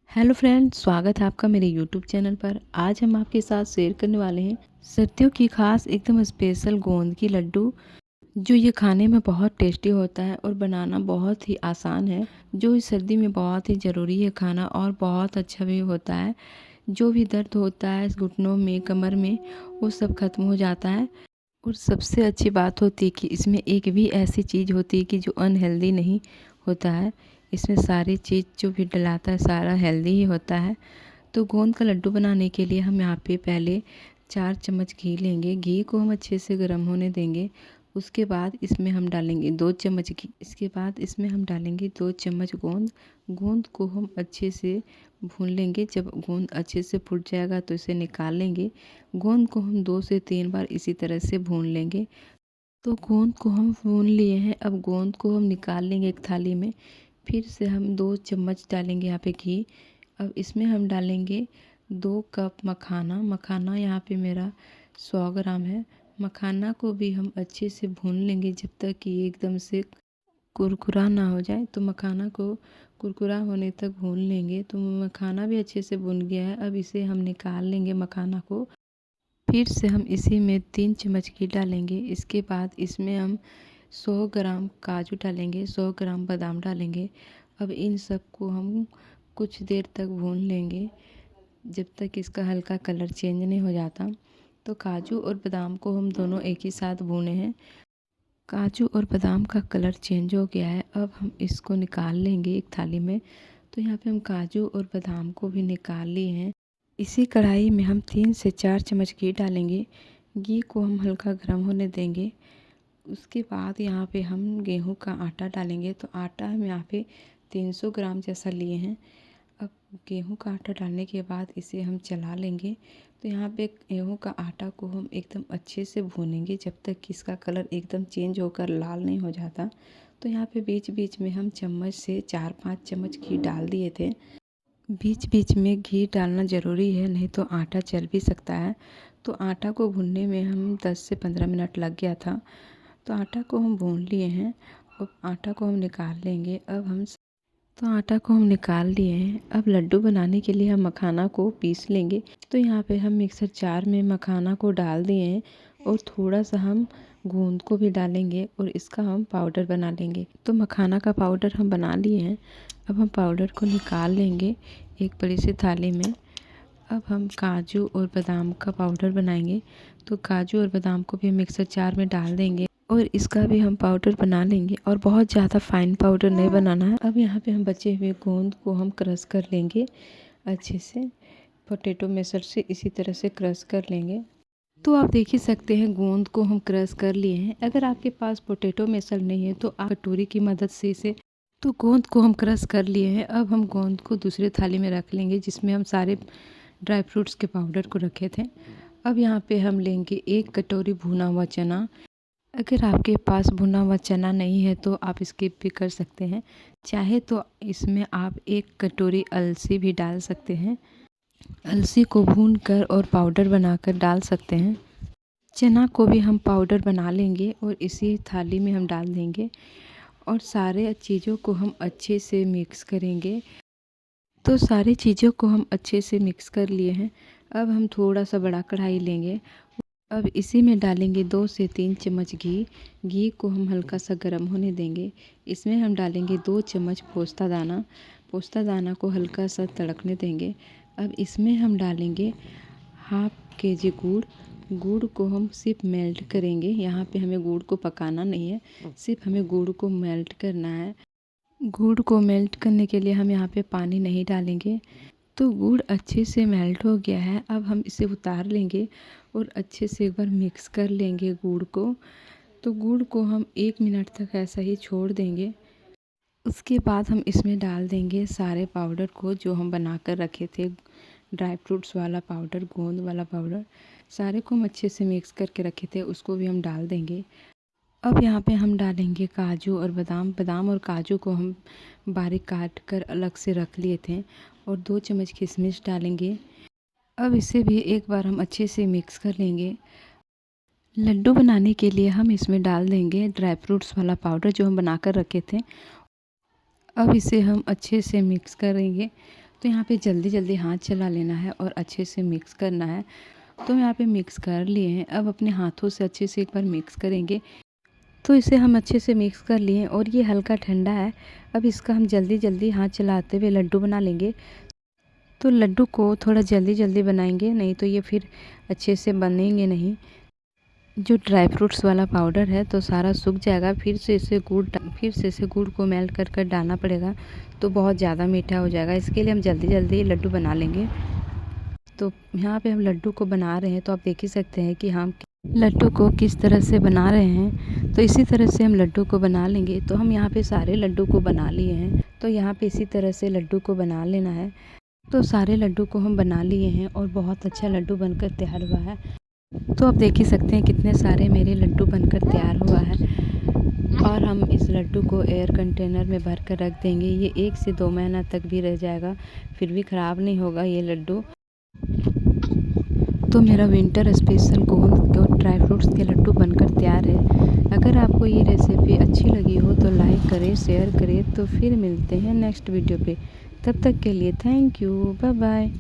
Hello friends, स्वागत है आपका मेरे यूट्यूब चैनल पर। आज हम आपके साथ शेयर करने वाले हैं सर्दियों की खास एकदम स्पेशल गोंद की लड्डू, जो ये खाने में बहुत टेस्टी होता है और बनाना बहुत ही आसान है। जो इस सर्दी में बहुत ही ज़रूरी है खाना और बहुत अच्छा भी होता है। जो भी दर्द होता है घुटनों में, कमर में, वो सब खत्म हो जाता है। और सबसे अच्छी बात होती है कि इसमें एक भी ऐसी चीज़ होती है कि जो अनहेल्दी नहीं होता है। इसमें सारी चीज़ जो भी डलाता है सारा हेल्दी ही होता है। तो गोंद का लड्डू बनाने के लिए हम यहाँ पे पहले 4 चम्मच घी लेंगे। घी को हम अच्छे से गर्म होने देंगे। उसके बाद इसमें हम डालेंगे 2 चम्मच घी। इसके बाद इसमें हम डालेंगे 2 चम्मच गोंद। गोंद को हम अच्छे से भून लेंगे। जब गोंद अच्छे से फूट जाएगा तो इसे निकाल लेंगे। गोंद को हम 2 से 3 बार इसी तरह से भून लेंगे। तो गोंद को हम भून लिए हैं। अब गोंद को हम निकाल लेंगे एक थाली में। फिर से हम 2 चम्मच डालेंगे यहाँ पे घी। अब इसमें हम डालेंगे 2 कप मखाना। मखाना यहाँ पे मेरा 100 ग्राम है। मखाना को भी हम अच्छे से भून लेंगे जब तक कि ये एकदम से कुरकुरा ना हो जाए। तो मखाना को कुरकुरा होने तक भून लेंगे। तो मखाना भी अच्छे से भुन गया है। अब इसे हम निकाल लेंगे मखाना को। फिर से हम इसी में 3 चम्मच घी डालेंगे। इसके बाद इसमें हम 100 ग्राम काजू डालेंगे, 100 ग्राम बादाम डालेंगे। अब इन सब को हम कुछ देर तक भून लेंगे जब तक इसका हल्का कलर चेंज नहीं हो जाता। तो काजू और बादाम को हम दोनों एक ही साथ भूने हैं। काजू और बादाम का कलर चेंज हो गया है। अब हम इसको निकाल लेंगे एक थाली में। तो यहाँ पे हम काजू और बादाम को भी निकाल लिए हैं। इसी कढ़ाई में हम 3 से 4 चम्मच घी डालेंगे। घी को हम हल्का गर्म होने देंगे। उसके बाद यहाँ पे हम गेहूं का आटा डालेंगे। तो आटा हम यहाँ पे 300 ग्राम जैसा लिए हैं। अब गेहूं का आटा डालने के बाद इसे हम चला लेंगे। तो यहाँ पे गेहूं का आटा को हम एकदम अच्छे से भूनेंगे जब तक कि इसका कलर एकदम चेंज होकर लाल नहीं हो जाता। तो यहाँ पे बीच बीच में हम चम्मच से 4-5 चम्मच घी डाल दिए थे। बीच बीच में घी डालना ज़रूरी है, नहीं तो आटा जल भी सकता है। तो आटा को भूनने में हम 10 से 15 मिनट लग गया था। तो आटा को हम भून लिए हैं। अब आटा को हम निकाल लेंगे। तो आटा को हम निकाल लिए हैं। अब लड्डू बनाने के लिए हम मखाना को पीस लेंगे। तो यहाँ पे हम मिक्सर जार में मखाना को डाल दिए हैं और थोड़ा सा हम गोंद को भी डालेंगे और इसका हम पाउडर बना लेंगे। तो मखाना का पाउडर हम बना लिए हैं। अब हम पाउडर को निकाल लेंगे एक बड़ी सी थाली में। अब हम काजू और बादाम का पाउडर बनाएंगे। तो काजू और बादाम को भी मिक्सर जार में डाल देंगे और इसका भी हम पाउडर बना लेंगे। और बहुत ज़्यादा फाइन पाउडर नहीं बनाना है। अब यहाँ पे हम बचे हुए गोंद को हम क्रश कर लेंगे अच्छे से। पोटैटो मैशर से इसी तरह से क्रश कर लेंगे। तो आप देख ही सकते हैं गोंद को हम क्रश कर लिए हैं। अगर आपके पास पोटैटो मैशर नहीं है तो आप कटोरी की मदद से इसे तो गोंद को हम क्रश कर लिए हैं। अब हम गोंद को दूसरे थाली में रख लेंगे जिसमें हम सारे ड्राई फ्रूट्स के पाउडर को रखे थे। अब यहाँ पे हम लेंगे 1 कटोरी भुना हुआ चना। अगर आपके पास भुना हुआ चना नहीं है तो आप स्किप भी कर सकते हैं। चाहे तो इसमें आप 1 कटोरी अलसी भी डाल सकते हैं। अलसी को भून कर और पाउडर बनाकर डाल सकते हैं। चना को भी हम पाउडर बना लेंगे और इसी थाली में हम डाल देंगे और सारे चीज़ों को हम अच्छे से मिक्स करेंगे। तो सारी चीज़ों को हम अच्छे से मिक्स कर लिए हैं। अब हम थोड़ा सा बड़ा कढ़ाई लेंगे। अब इसी में डालेंगे 2 से 3 चम्मच घी। घी को हम हल्का सा गर्म होने देंगे। इसमें हम डालेंगे 2 चम्मच पोस्ता दाना। पोस्ता दाना को हल्का सा तड़कने देंगे। अब इसमें हम डालेंगे हाफ केजी गुड़। गुड़ को हम सिर्फ मेल्ट करेंगे। यहाँ पे हमें गुड़ को पकाना नहीं है, सिर्फ हमें गुड़ को मेल्ट करना है। गुड़ को मेल्ट करने के लिए हम यहाँ पे पानी नहीं डालेंगे। तो गुड़ अच्छे से मेल्ट हो गया है। अब हम इसे उतार लेंगे और अच्छे से एक बार मिक्स कर लेंगे गुड़ को। तो गुड़ को हम 1 मिनट तक ऐसा ही छोड़ देंगे। उसके बाद हम इसमें डाल देंगे सारे पाउडर को जो हम बना कर रखे थे। ड्राई फ्रूट्स वाला पाउडर, गोंद वाला पाउडर, सारे को हम अच्छे से मिक्स करके रखे थे उसको भी हम डाल देंगे। अब यहाँ पे हम डालेंगे काजू और बादाम। बादाम और काजू को हम बारीक काट कर अलग से रख लिए थे और 2 चम्मच किशमिश डालेंगे। अब इसे भी एक बार हम अच्छे से मिक्स कर लेंगे। लड्डू बनाने के लिए हम इसमें डाल देंगे ड्राई फ्रूट्स वाला पाउडर जो हम बना कर रखे थे। अब इसे हम अच्छे से मिक्स करेंगे। तो यहाँ पे जल्दी जल्दी हाथ चला लेना है और अच्छे से मिक्स करना है। तो यहाँ पे मिक्स कर लिए हैं, अब अपने हाथों से अच्छे से एक बार मिक्स करेंगे। तो इसे हम अच्छे से मिक्स कर लिए और ये हल्का ठंडा है। अब इसका हम जल्दी जल्दी हाथ चलाते हुए लड्डू बना लेंगे। तो लड्डू को थोड़ा जल्दी जल्दी बनाएंगे, नहीं तो ये फिर अच्छे से बनेंगे नहीं। जो ड्राई फ्रूट्स वाला पाउडर है तो सारा सूख जाएगा, फिर से इसे गुड़ को मेल्ट कर कर डालना पड़ेगा, तो बहुत ज़्यादा मीठा हो जाएगा। इसके लिए हम जल्दी जल्दी लड्डू बना लेंगे। तो यहाँ पे हम लड्डू को बना रहे हैं, तो आप देख ही सकते हैं कि हम लड्डू को किस तरह से बना रहे हैं। तो इसी तरह से हम लड्डू को बना लेंगे। तो हम यहाँ पे सारे लड्डू को बना लिए हैं, तो यहाँ पे इसी तरह से लड्डू को बना लेना है। तो सारे लड्डू को हम बना लिए हैं और बहुत अच्छा लड्डू बनकर तैयार हुआ है। तो आप देख ही सकते हैं कितने सारे मेरे लड्डू बनकर तैयार हुआ है। और हम इस लड्डू को एयर कंटेनर में भर कर रख देंगे। ये 1 से 2 महीना तक भी रह जाएगा, फिर भी ख़राब नहीं होगा ये लड्डू। तो मेरा विंटर स्पेशल गोंद और ड्राई फ्रूट्स के लड्डू बनकर तैयार है। अगर आपको ये रेसिपी अच्छी लगी हो तो लाइक करें, शेयर करें। तो फिर मिलते हैं नेक्स्ट वीडियो पे। तब तक के लिए थैंक यू, बाय बाय।